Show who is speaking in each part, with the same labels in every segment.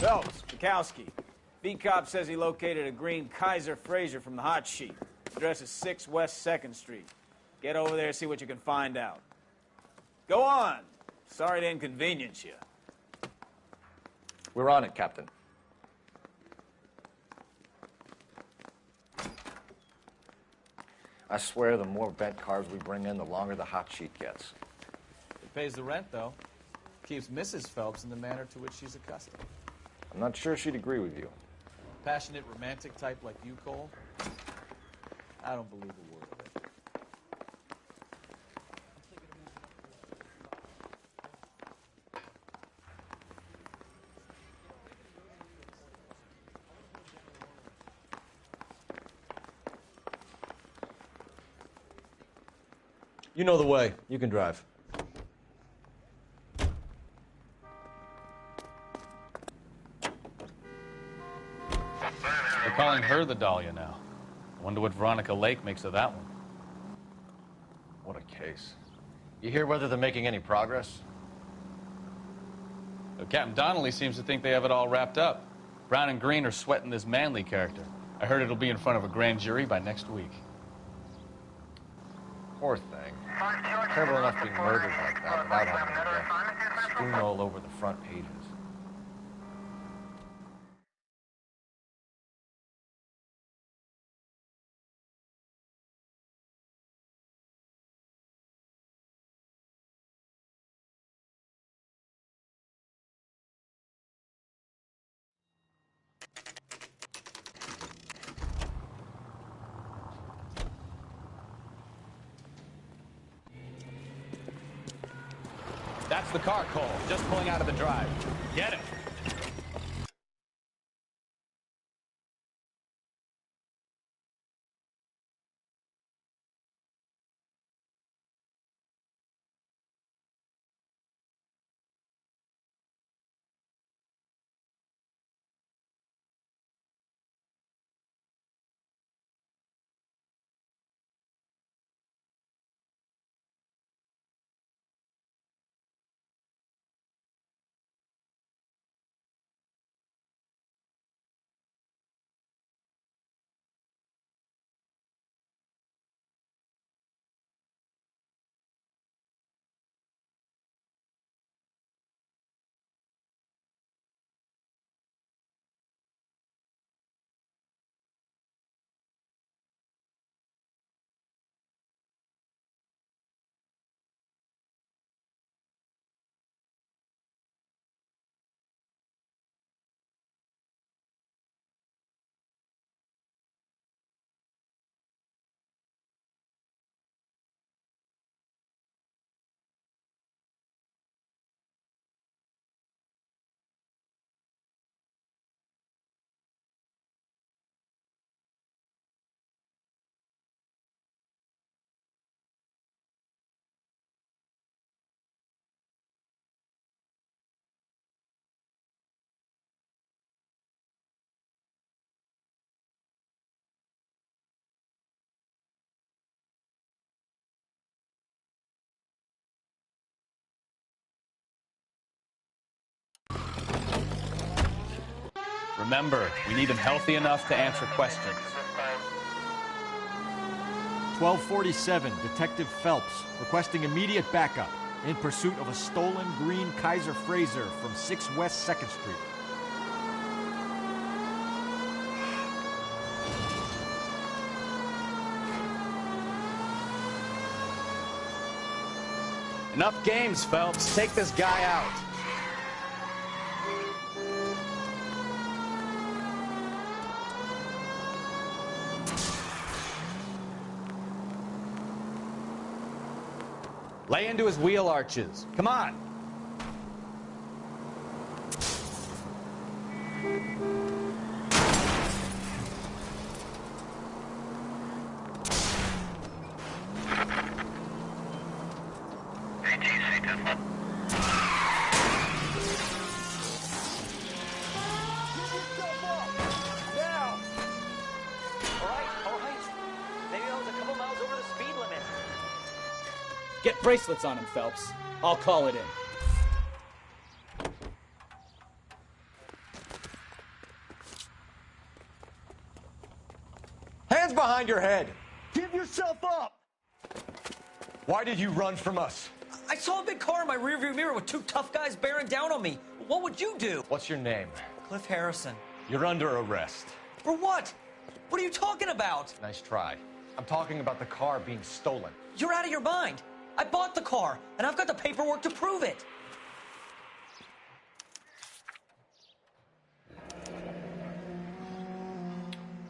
Speaker 1: Phelps, Bukowski. V-Cop says he located a green Kaiser Frazer from the hot sheet. Address is 6 West 2nd Street. Get over there and see what you can find out. Go on. Sorry to inconvenience you.
Speaker 2: We're on it, Captain. I swear the more bent cars we bring in, the longer the hot sheet gets.
Speaker 3: It pays the rent, though. Keeps Mrs. Phelps in the manner to which she's accustomed.
Speaker 2: I'm not sure she'd agree with you.
Speaker 3: Passionate, romantic type like you, Cole? I don't believe a word of it.
Speaker 4: You know the way. You can drive.
Speaker 3: They're calling her the Dahlia now. I wonder what Veronica Lake makes of that one.
Speaker 2: What a case. You hear whether they're making any progress?
Speaker 3: Captain Donnelly seems to think they have it all wrapped up. Brown and Green are sweating this Manley character. I heard it'll be in front of a grand jury by next week.
Speaker 2: Poor thing. Terrible enough being murdered like that without having to get strewn all over the front pages.
Speaker 3: That's the car, Cole. Just pulling out of the drive. Get it. Remember, we need him healthy enough to answer questions.
Speaker 5: 1247, Detective Phelps, requesting immediate backup in pursuit of a stolen green Kaiser Frazer from 6 West 2nd Street.
Speaker 3: Enough games, Phelps. Take this guy out. Lay into his wheel arches. Come on. Get bracelets on him, Phelps. I'll call it in.
Speaker 4: behind your head.
Speaker 5: Give yourself up!
Speaker 4: Why did you run from us?
Speaker 6: I saw a big car in my rearview mirror with two tough guys bearing down on me. What would you do?
Speaker 4: What's your name?
Speaker 6: Cliff Harrison.
Speaker 4: You're under arrest.
Speaker 6: For what? What are you talking about?
Speaker 4: Nice try. I'm talking about the car being stolen.
Speaker 6: You're out of your mind. I bought the car, and I've got the paperwork to prove it.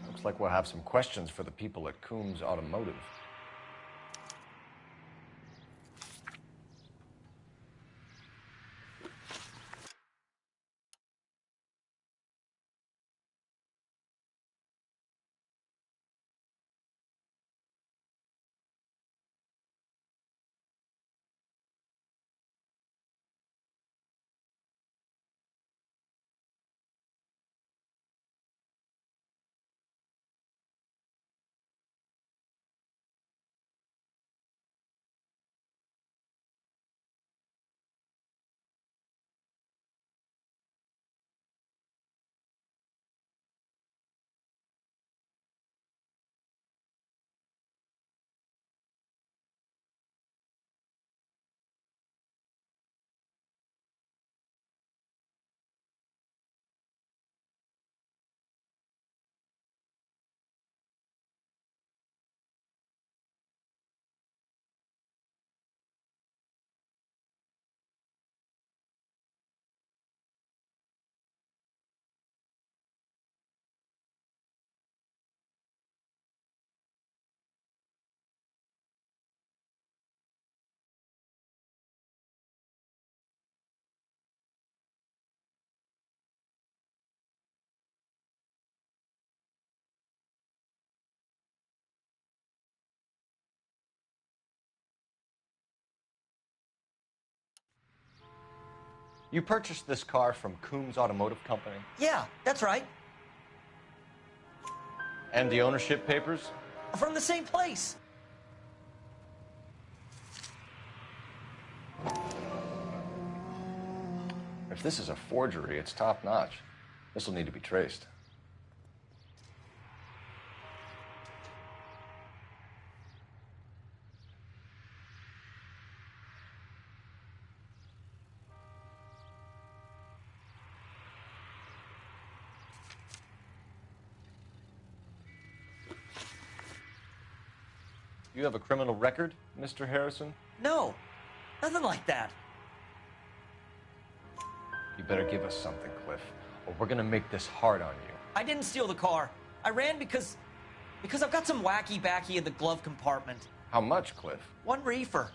Speaker 4: Looks like we'll have some questions for the people at Coombs Automotive. You purchased this car from Coombs Automotive Company?
Speaker 6: Yeah, that's right.
Speaker 4: And the ownership papers?
Speaker 6: From the same place.
Speaker 4: If this is a forgery, it's top-notch. This will need to be traced. You have a criminal record, Mr. Harrison?
Speaker 6: No, nothing like that.
Speaker 4: You better give us something, Cliff, or we're gonna make this hard on you.
Speaker 6: I didn't steal the car. I ran because I've got some wacky-backy in the glove compartment.
Speaker 4: How much, Cliff?
Speaker 6: 1 reefer.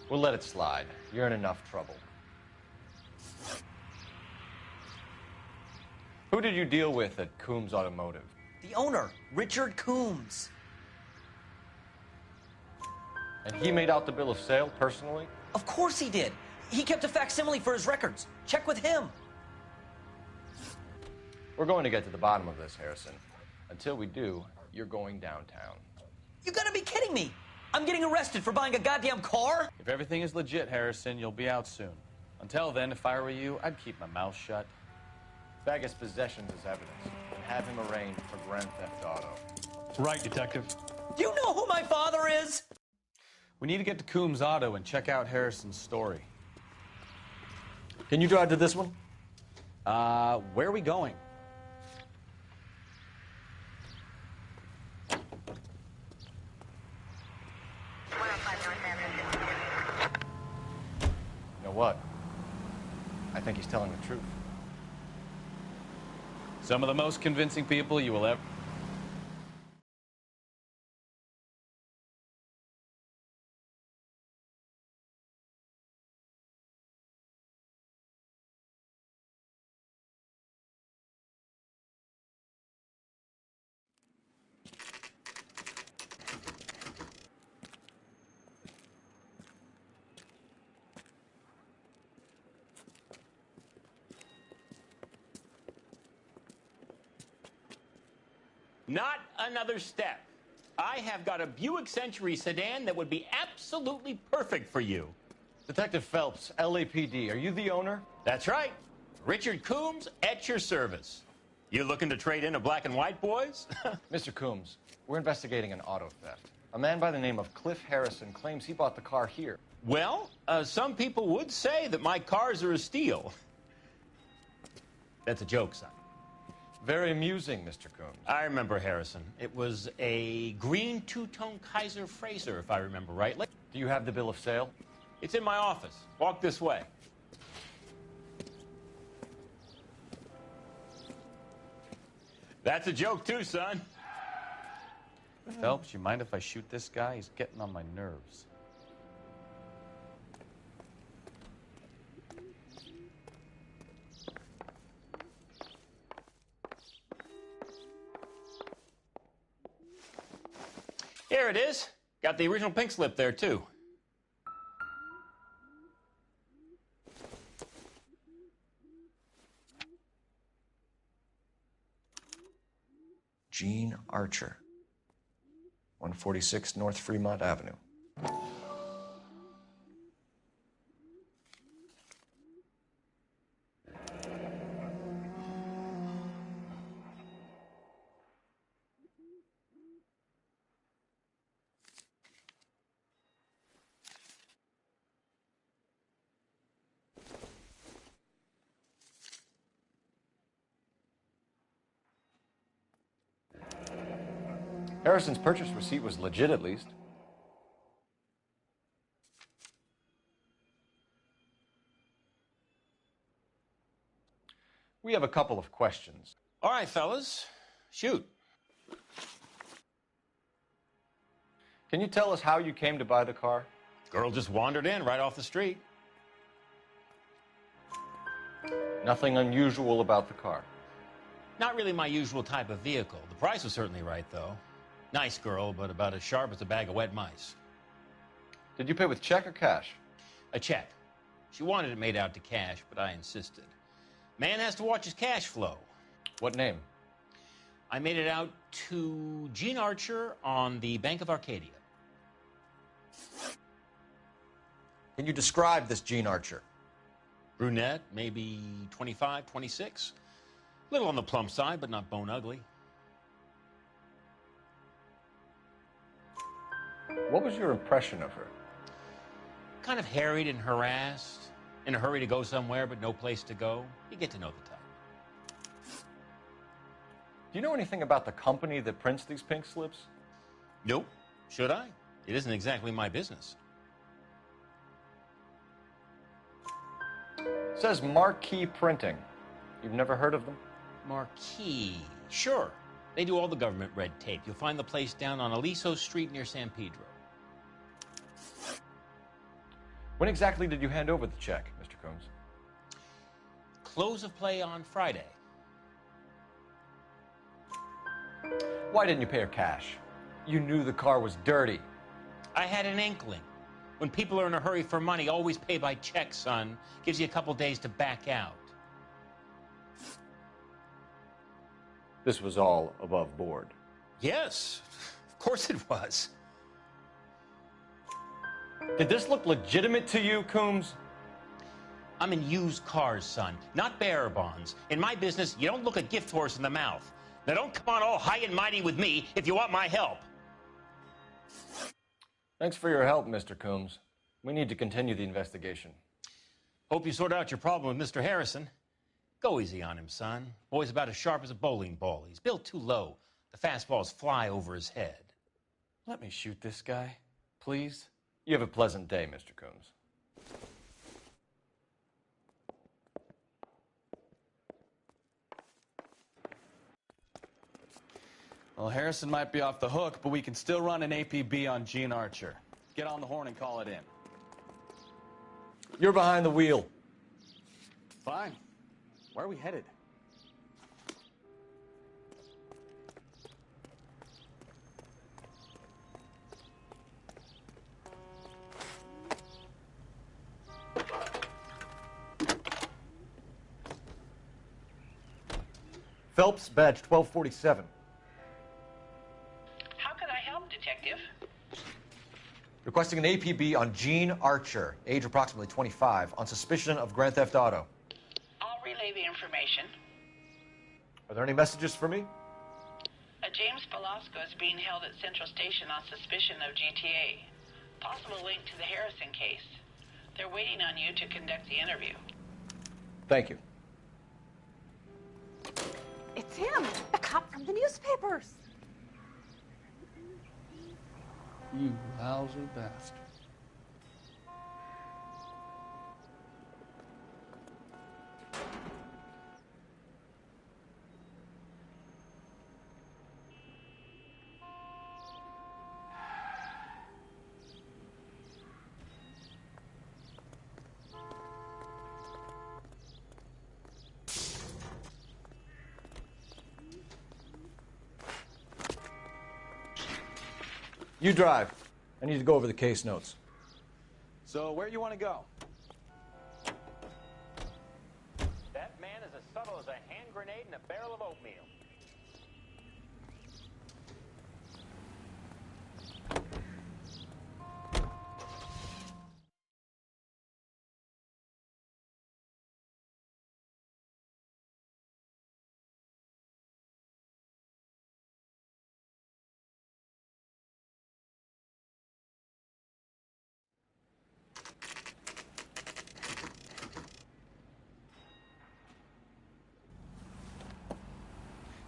Speaker 4: We'll let it slide. You're in enough trouble. Who did you deal with at Coombs Automotive?
Speaker 6: The owner, Richard Coombs.
Speaker 4: And he made out the bill of sale personally?
Speaker 6: Of course he did. He kept a facsimile for his records. Check with him.
Speaker 4: We're going to get to the bottom of this, Harrison. Until we do, you're going downtown.
Speaker 6: You gotta be kidding me. I'm getting arrested for buying a goddamn car?
Speaker 3: If everything is legit, Harrison, you'll be out soon. Until then, if I were you, I'd keep my mouth shut.
Speaker 4: Bag his possessions as evidence and have him arraigned for Grand Theft Auto.
Speaker 3: Right, Detective.
Speaker 6: Do you know who my father is?
Speaker 3: We need to get to Coombs Auto and check out Harrison's story.
Speaker 5: Can you drive to this one?
Speaker 3: Where are we going?
Speaker 4: You know what? I think he's telling the truth.
Speaker 3: Some of the most convincing people you will ever...
Speaker 7: Not another step. I have got a Buick Century sedan that would be absolutely perfect for you.
Speaker 4: Detective Phelps, LAPD, are you the owner?
Speaker 7: That's right. Richard Coombs at your service. You looking to trade in a black and white, boys?
Speaker 4: Mr. Coombs, we're investigating an auto theft. A man by the name of Cliff Harrison claims he bought the car here.
Speaker 7: Well, some people would say that my cars are a steal. That's a joke, son.
Speaker 4: Very amusing, Mr. Coombs.
Speaker 7: I remember Harrison. It was a green two-tone Kaiser Frazer, if I remember rightly.
Speaker 4: Do you have the bill of sale?
Speaker 7: It's in my office. Walk this way. That's a joke, too, son.
Speaker 3: Phelps, you mind if I shoot this guy? He's getting on my nerves.
Speaker 7: Here it is. Got the original pink slip there, too.
Speaker 8: Gene Archer, 146 North Fremont Avenue.
Speaker 4: Harrison's purchase receipt was legit, at least. We have a couple of questions.
Speaker 7: All right, fellas. Shoot.
Speaker 4: Can you tell us how you came to buy the car?
Speaker 7: Girl just wandered in right off the street.
Speaker 4: Nothing unusual about the car.
Speaker 7: Not really my usual type of vehicle. The price was certainly right, though. Nice girl, but about as sharp as a bag of wet mice.
Speaker 4: Did you pay with check or cash?
Speaker 7: A check. She wanted it made out to cash, but I insisted. Man has to watch his cash flow.
Speaker 4: What name?
Speaker 7: I made it out to Gene Archer on the Bank of Arcadia.
Speaker 8: Can you describe this Gene Archer?
Speaker 7: Brunette, maybe 25, 26. Little on the plump side, but not bone ugly.
Speaker 4: What was your impression of her?
Speaker 7: Kind of harried and harassed. In a hurry to go somewhere, but no place to go. You get to know the type.
Speaker 4: Do you know anything about the company that prints these pink slips?
Speaker 7: Nope. Should I? It isn't exactly my business.
Speaker 4: It says Marquee Printing. You've never heard of them?
Speaker 7: Marquee. Sure. They do all the government red tape. You'll find the place down on Aliso Street near San Pedro.
Speaker 4: When exactly did you hand over the check, Mr. Coombs?
Speaker 7: Close of play on Friday.
Speaker 4: Why didn't you pay her cash? You knew the car was dirty.
Speaker 7: I had an inkling. When people are in a hurry for money, always pay by check, son. Gives you a couple days to back out.
Speaker 4: This was all above board.
Speaker 7: Yes, of course it was.
Speaker 4: Did this look legitimate to you, Coombs?
Speaker 7: I'm in used cars, son, not bearer bonds. In my business, you don't look a gift horse in the mouth. Now don't come on all high and mighty with me if you want my help.
Speaker 4: Thanks for your help, Mr. Coombs. We need to continue the investigation.
Speaker 7: Hope you sort out your problem with Mr. Harrison. Go easy on him, son. Boy's about as sharp as a bowling ball. He's built too low. The fastballs fly over his head.
Speaker 3: Let me shoot this guy, please.
Speaker 4: You have a pleasant day, Mr. Coombs.
Speaker 3: Well, Harrison might be off the hook, but we can still run an APB on Gene Archer. Get on the horn and call it in.
Speaker 4: You're behind the wheel.
Speaker 3: Fine. Where are we headed?
Speaker 8: Phelps, badge 1247.
Speaker 9: How can I help, Detective?
Speaker 8: Requesting an APB on Gene Archer, age approximately 25, on suspicion of grand theft auto.
Speaker 9: I'll relay the information.
Speaker 8: Are there any messages for me?
Speaker 9: A James Velasco is being held at Central Station on suspicion of GTA. Possible link to the Harrison case. They're waiting on you to conduct the interview.
Speaker 8: Thank you.
Speaker 10: It's him, the cop from the newspapers.
Speaker 3: You lousy bastard.
Speaker 8: You drive. I need to go over the case notes.
Speaker 1: So, where you want to go?
Speaker 7: That man is as subtle as a hand grenade in a barrel of oatmeal.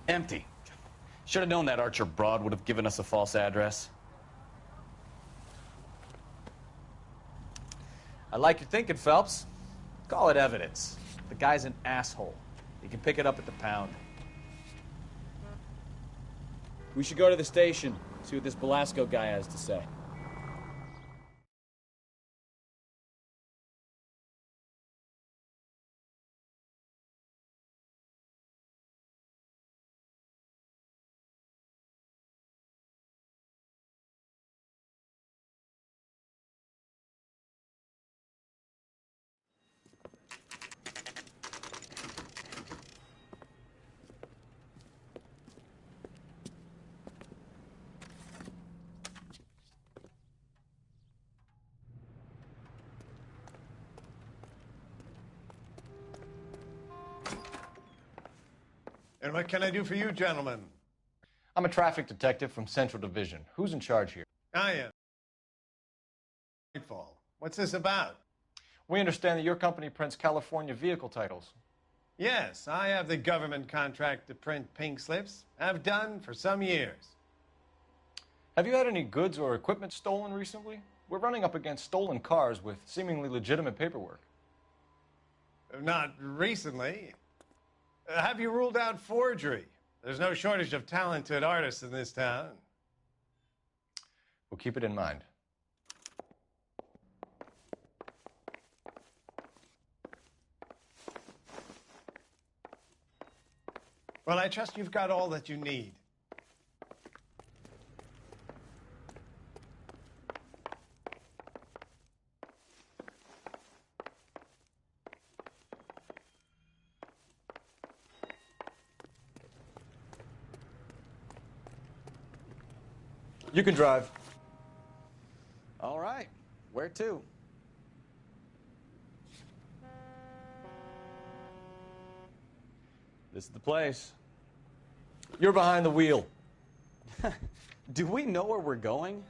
Speaker 3: Empty. Should have known that Archer broad would have given us a false address.
Speaker 1: I like your thinking, Phelps. Call it evidence. The guy's an asshole. You can pick it up at the pound. We should go to the station, see what this Velasco guy has to say.
Speaker 11: And what can I do for you, gentlemen?
Speaker 4: I'm a traffic detective from Central Division. Who's in charge here?
Speaker 11: I am. What's this about?
Speaker 4: We understand that your company prints California vehicle titles.
Speaker 11: Yes, I have the government contract to print pink slips. I've done for some years.
Speaker 4: Have you had any goods or equipment stolen recently? We're running up against stolen cars with seemingly legitimate paperwork.
Speaker 11: Not recently. Have you ruled out forgery? There's no shortage of talented artists in this town.
Speaker 4: We'll keep it in mind.
Speaker 11: Well, I trust you've got all that you need.
Speaker 8: You can drive.
Speaker 1: All right. Where to? This is the place.
Speaker 8: You're behind the wheel.
Speaker 1: Do we know where we're going?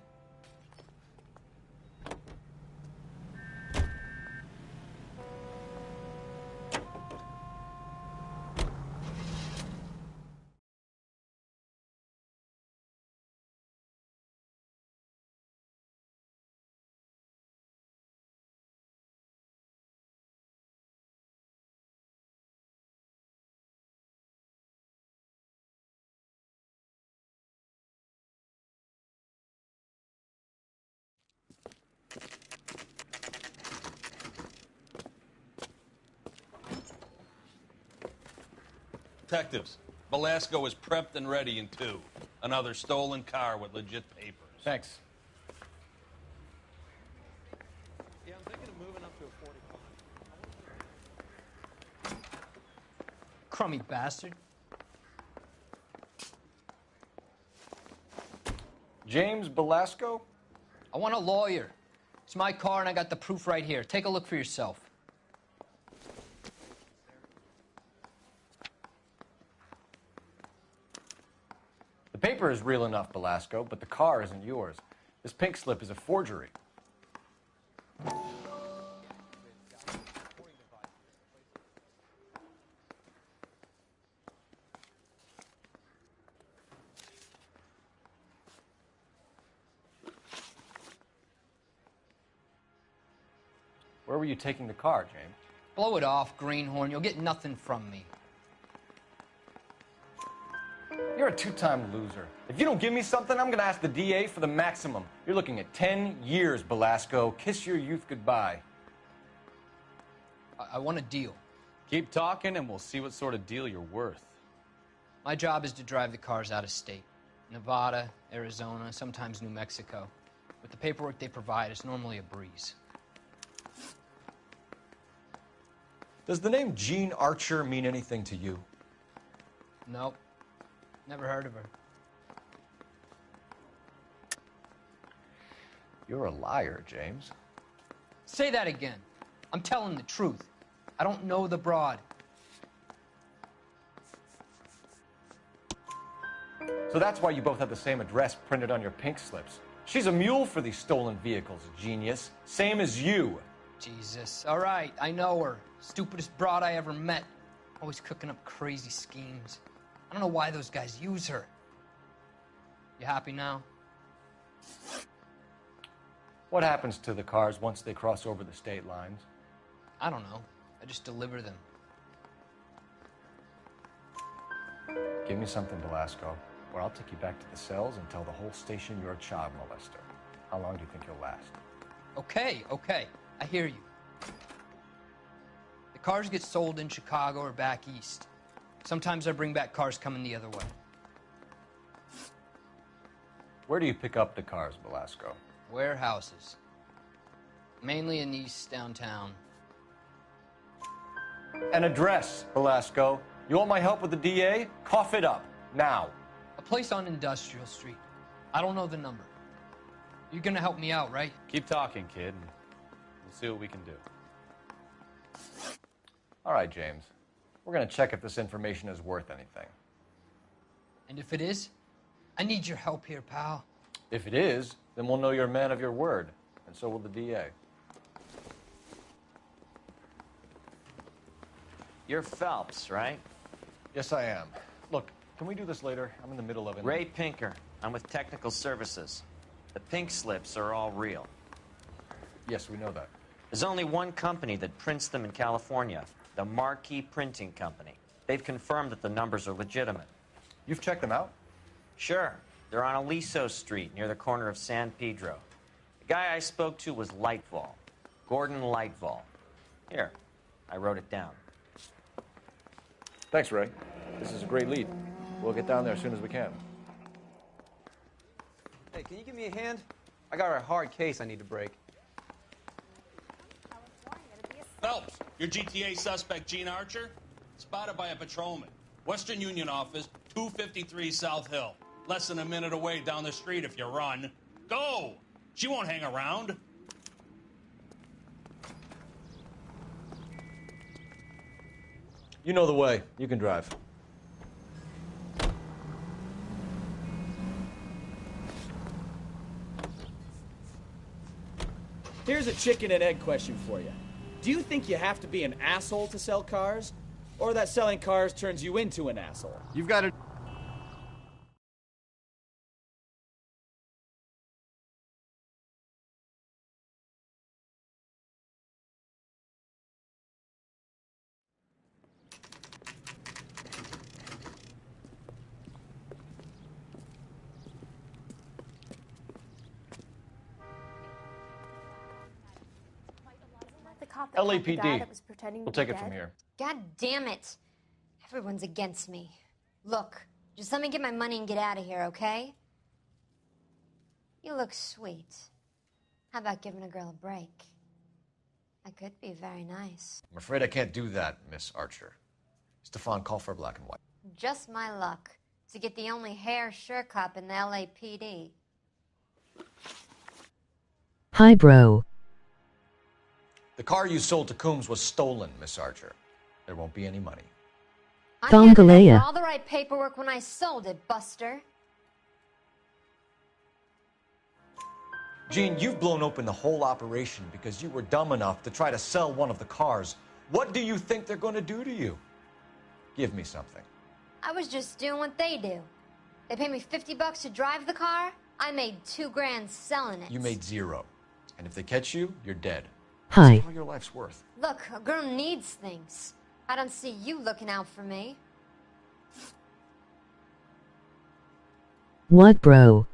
Speaker 12: Detectives, Velasco is prepped and ready in 2. Another stolen car with legit papers.
Speaker 4: Thanks.
Speaker 12: Yeah, I'm thinking of moving up to a 45.
Speaker 6: Crummy bastard.
Speaker 4: James Velasco?
Speaker 6: I want a lawyer. It's my car and I got the proof right here. Take a look for yourself.
Speaker 4: paper is real enough, Belasco, but the car isn't yours. This pink slip is a forgery. Where were you taking the car, James?
Speaker 6: Blow it off, Greenhorn. You'll get nothing from me.
Speaker 4: You're a two-time loser. If you don't give me something, I'm going to ask the DA for the maximum. You're looking at 10 years, Belasco. Kiss your youth goodbye.
Speaker 6: I want a deal.
Speaker 3: Keep talking and we'll see what sort of deal you're worth.
Speaker 6: My job is to drive the cars out of state. Nevada, Arizona, sometimes New Mexico. With the paperwork they provide, it's normally a breeze.
Speaker 4: Does the name Jean Archer mean anything to you?
Speaker 6: Nope. Never heard of her.
Speaker 4: You're a liar, James.
Speaker 6: Say that again. I'm telling the truth. I don't know the broad.
Speaker 4: So that's why you both have the same address printed on your pink slips. She's a mule for these stolen vehicles, genius. Same as you.
Speaker 6: Jesus. All right, I know her. Stupidest broad I ever met. Always cooking up crazy schemes. I don't know why those guys use her. You happy now?
Speaker 4: What happens to the cars once they cross over the state lines?
Speaker 6: I don't know. I just deliver them.
Speaker 4: Give me something, Belasco, or I'll take you back to the cells and tell the whole station you're a child molester. How long do you think you'll last?
Speaker 6: Okay. I hear you. The cars get sold in Chicago or back east. Sometimes I bring back cars coming the other way.
Speaker 4: Where do you pick up the cars, Belasco?
Speaker 6: Warehouses. Mainly in East downtown.
Speaker 4: An address, Belasco. You want my help with the DA? Cough it up, now.
Speaker 6: A place on Industrial Street. I don't know the number. You're gonna help me out, right?
Speaker 3: Keep talking, kid, and we'll see what we can do.
Speaker 4: All right, James. We're going to check if this information is worth anything.
Speaker 6: And if it is, I need your help here, pal.
Speaker 4: If it is, then we'll know you're a man of your word, and so will the DA.
Speaker 13: You're Phelps, right?
Speaker 4: Yes, I am. Look, can we do this later? I'm in the middle of it.
Speaker 13: Ray Pinker. I'm with Technical Services. The pink slips are all real.
Speaker 4: Yes, we know that.
Speaker 13: There's only one company that prints them in California, the Marquee Printing Company. They've confirmed that the numbers are legitimate.
Speaker 4: You've checked them out?
Speaker 13: Sure. They're on Aliso Street, near the corner of San Pedro. The guy I spoke to was Lightfall. Gordon Lightfall. Here, I wrote it down.
Speaker 4: Thanks, Ray. This is a great lead. We'll get down there as soon as we can.
Speaker 14: Hey, can you give me a hand? I got a hard case I need to break.
Speaker 12: Phelps, your GTA suspect, Jean Archer, spotted by a patrolman. Western Union office, 253 South Hill. Less than a minute away down the street if you run. Go! She won't hang around.
Speaker 4: You know the way. You can drive.
Speaker 15: Here's a chicken and egg question for you. Do you think you have to be an asshole to sell cars? Or that selling cars turns you into an asshole?
Speaker 5: You've got to...
Speaker 4: LAPD. We'll take it from here.
Speaker 16: God damn it. Everyone's against me. Look, just let me get my money and get out of here, okay? You look sweet. How about giving a girl a break? I could be very nice.
Speaker 8: I'm afraid I can't do that, Miss Archer. Stefan, call for black and white.
Speaker 16: Just my luck to get the only hair sure cop in the LAPD.
Speaker 17: Hi, bro.
Speaker 8: The car you sold to Coombs was stolen, Miss Archer. There won't be any money.
Speaker 16: I handed over
Speaker 17: Thongalea.
Speaker 16: all the right paperwork when I sold it, Buster.
Speaker 8: Gene, you've blown open the whole operation because you were dumb enough to try to sell one of the cars. What do you think they're going to do to you? Give me something.
Speaker 16: I was just doing what they do. They paid me $50 to drive the car. I made $2,000 selling it.
Speaker 8: You made $0. And if they catch you, you're dead.
Speaker 17: Hi.
Speaker 8: That's all your life's worth.
Speaker 16: Look, a girl needs things. I don't see you looking out for me.
Speaker 17: What, bro?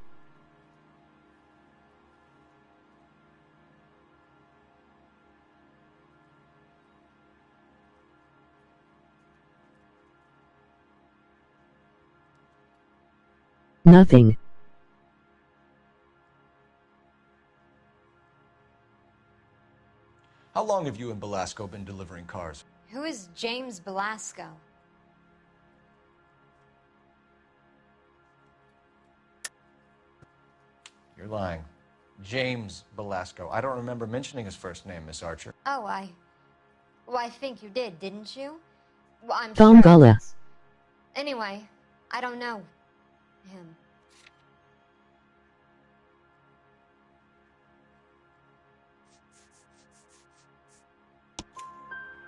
Speaker 17: Nothing.
Speaker 8: How long have you and Belasco been delivering cars?
Speaker 16: Who is James Belasco?
Speaker 8: You're lying. James Belasco. I don't remember mentioning his first name, Miss Archer.
Speaker 16: Oh, well, I think you did, didn't you? Well, I'm
Speaker 17: Tom
Speaker 16: sure.
Speaker 17: Gullah.
Speaker 16: Anyway, I don't know him.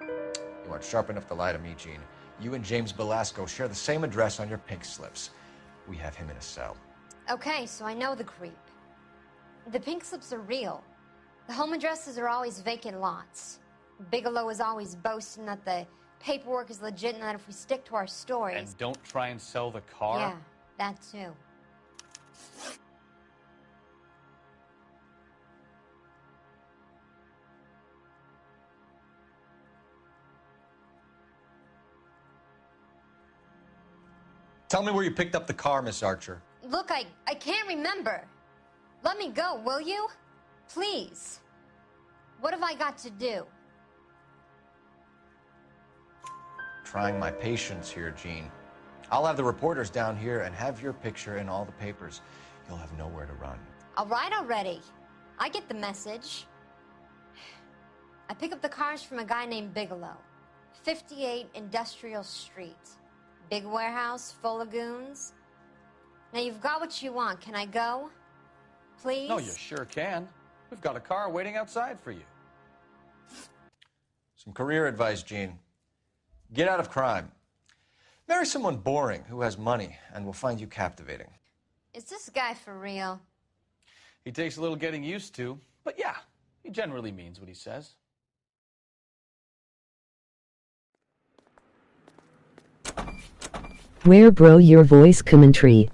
Speaker 8: You aren't sharp enough to lie to me, Gene. You and James Belasco share the same address on your pink slips. We have him in a cell.
Speaker 16: Okay, so I know the creep. The pink slips are real. The home addresses are always vacant lots. Bigelow is always boasting that the paperwork is legit and that if we stick to our stories...
Speaker 3: And don't try and sell the car?
Speaker 16: Yeah, that too.
Speaker 8: Tell me where you picked up the car, Miss Archer.
Speaker 16: Look, I can't remember. Let me go, will you? Please. What have I got to do?
Speaker 8: Trying my patience here, Gene. I'll have the reporters down here and have your picture in all the papers. You'll have nowhere to run.
Speaker 16: All right already. I get the message. I pick up the cars from a guy named Bigelow. 58 Industrial Street. Big warehouse, full of goons. Now you've got what you want. Can I go? Please?
Speaker 3: No, you sure can. We've got a car waiting outside for you.
Speaker 8: Some career advice, Gene. Get out of crime. Marry someone boring who has money and will find you captivating.
Speaker 16: Is this guy for real?
Speaker 3: He takes a little getting used to, but yeah, he generally means what he says.
Speaker 17: Where, bro, your voice commentary?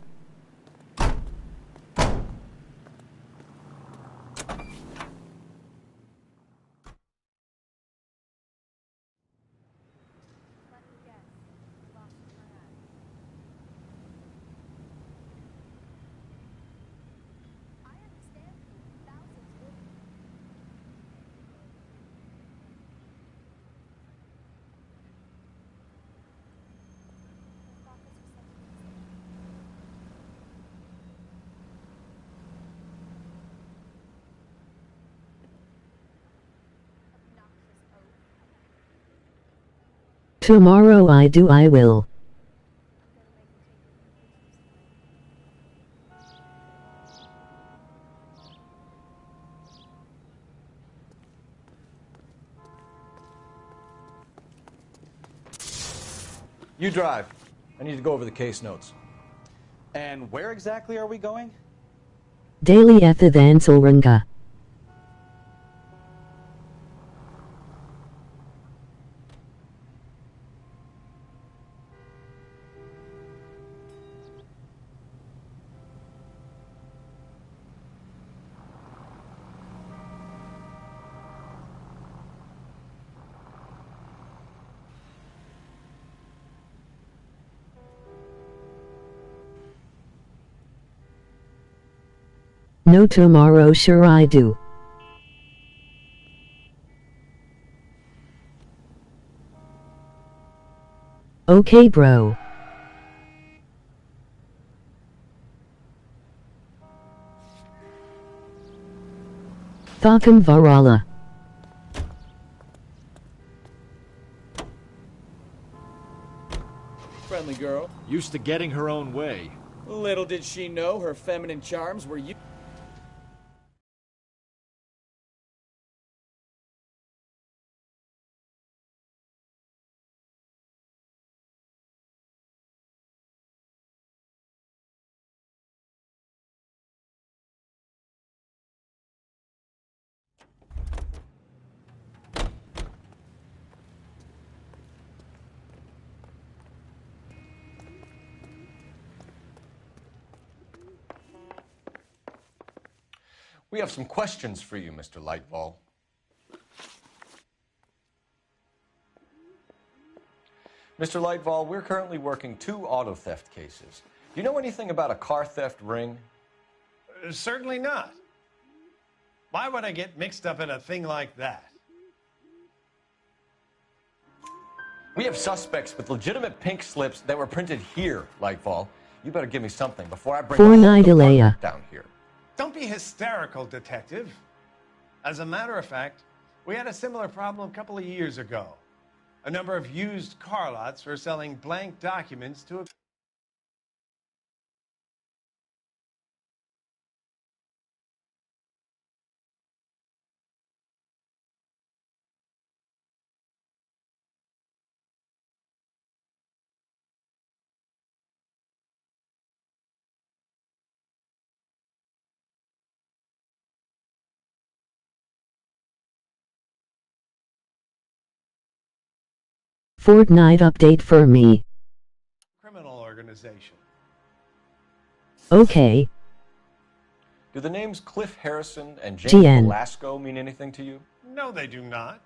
Speaker 17: Tomorrow I will.
Speaker 8: You drive. I need to go over the case notes.
Speaker 3: And where exactly are we going?
Speaker 17: Daily Ethivansalrunga. No tomorrow, sure I do. Okay, bro. Thakam Varala.
Speaker 15: Friendly girl.
Speaker 5: Used to getting her own way.
Speaker 15: Little did she know her feminine charms were
Speaker 8: We have some questions for you, Mr. Lightfall. Mr. Lightfall, we're currently working 2 auto theft cases. Do you know anything about a car theft ring?
Speaker 11: Certainly not. Why would I get mixed up in a thing like that?
Speaker 8: We have suspects with legitimate pink slips that were printed here, Lightfall. You better give me something before I bring the whole department down here.
Speaker 11: Don't be hysterical, Detective. As a matter of fact, we had a similar problem a couple of years ago. A number of used car lots were selling blank documents to a...
Speaker 17: Fortnite update for me.
Speaker 11: criminal organization.
Speaker 17: Okay.
Speaker 8: Do the names Cliff Harrison and James
Speaker 17: GN.
Speaker 8: Velasco mean anything to you?
Speaker 11: No, they do not.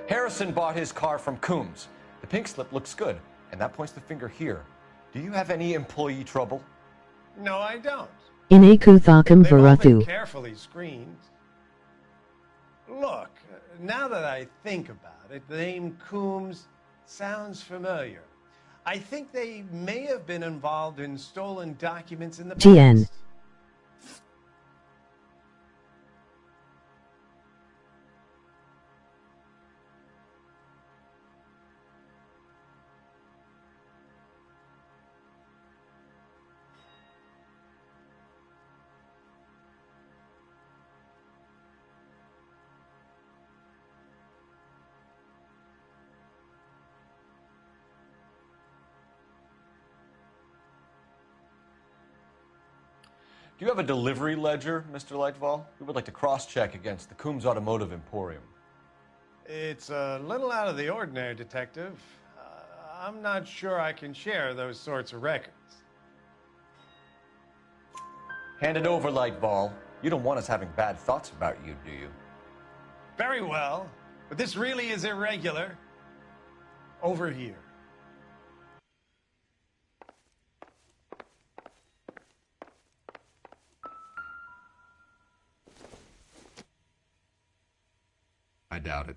Speaker 8: Harrison bought his car from Coombs. The pink slip looks good, and that points the finger here. Do you have any employee trouble?
Speaker 11: No, I don't.
Speaker 17: Inaku Thakam
Speaker 11: They've all been
Speaker 17: Varathu.
Speaker 11: carefully screened. Look, now that I think about it, the name Coombs sounds familiar. I think they may have been involved in stolen documents in the past.
Speaker 17: GN.
Speaker 8: Do you have a delivery ledger, Mr. Lightfall? We would like to cross-check against the Coombs Automotive Emporium.
Speaker 11: It's a little out of the ordinary, Detective. I'm not sure I can share those sorts of records.
Speaker 8: Hand it over, Lightfall. You don't want us having bad thoughts about you, do you?
Speaker 11: Very well, but this really is irregular. Over here.
Speaker 8: I doubt it.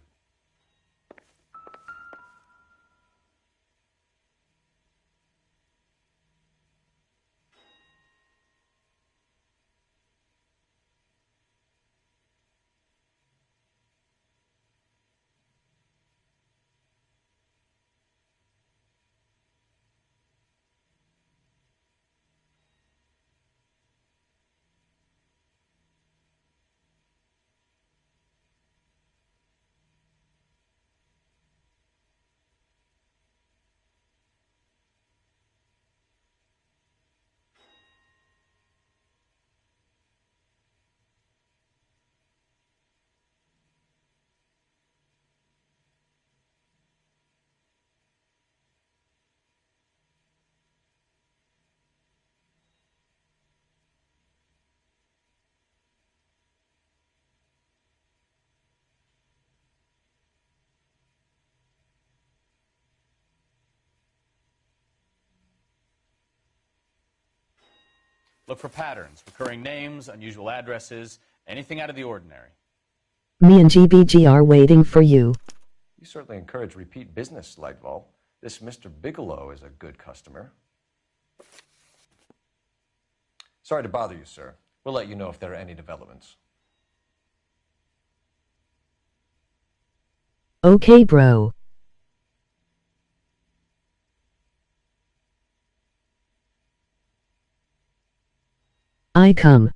Speaker 3: Look for patterns, recurring names, unusual addresses, anything out of the ordinary.
Speaker 17: Me and GBG are waiting for you.
Speaker 8: You certainly encourage repeat business, Lightfall. This Mr. Bigelow is a good customer. Sorry to bother you, sir. We'll let you know if there are any developments.
Speaker 17: Okay, bro. I come.